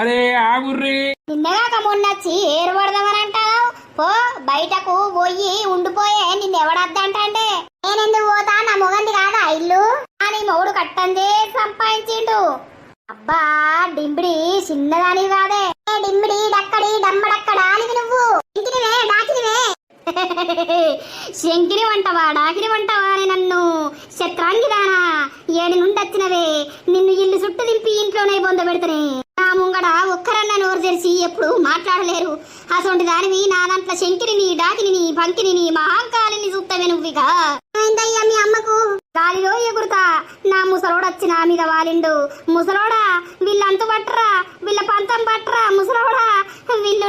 అరే ఆగుర్రి. నిన్నగాక మొన్నొచ్చి ఏరు పడదామని అంటావు. పో బయటకు పోయి ఉండిపోయే నిన్నెవడద్దంటే నేనెందుకు పోతా? నా మొగంది కాదా ఇల్లు అని మొగుడు కట్టందే సంపాదించిండు. అబ్బా డింబిడి చిన్నదాని కాదే. డింబిడి డక్కడి డమ్మడక్కడా అలివి నువ్వు ఇంటినివే డాకినివే. శంకిని వంటవా డాకిని వంటవా అని నన్ను శత్రాంగిదానా ఏడి నుండి వచ్చినవే. నిన్ను ఇల్లు చుట్టూ దింపి ఇంట్లోనే బొంద పెడతనే. నా ముంగడ ఒక్కరన్నా నోరు తెరిచి ఎప్పుడు మాట్లాడలేరు. అసొంటి దానివి నా దాంట్లో శంకిని డాకిని పంకిని మహాంకాలిని చూస్తావే నువ్విగా. ఏందయ్యా మీ అమ్మకు? గాలిలో ఎగురుతా నా ముసలోడు వచ్చి నా మీద వాలిండు. ముసలోడా వీళ్ళంతు పట్టరా, వీళ్ళ పంతం పట్టరా, ముసలోడా వీళ్ళ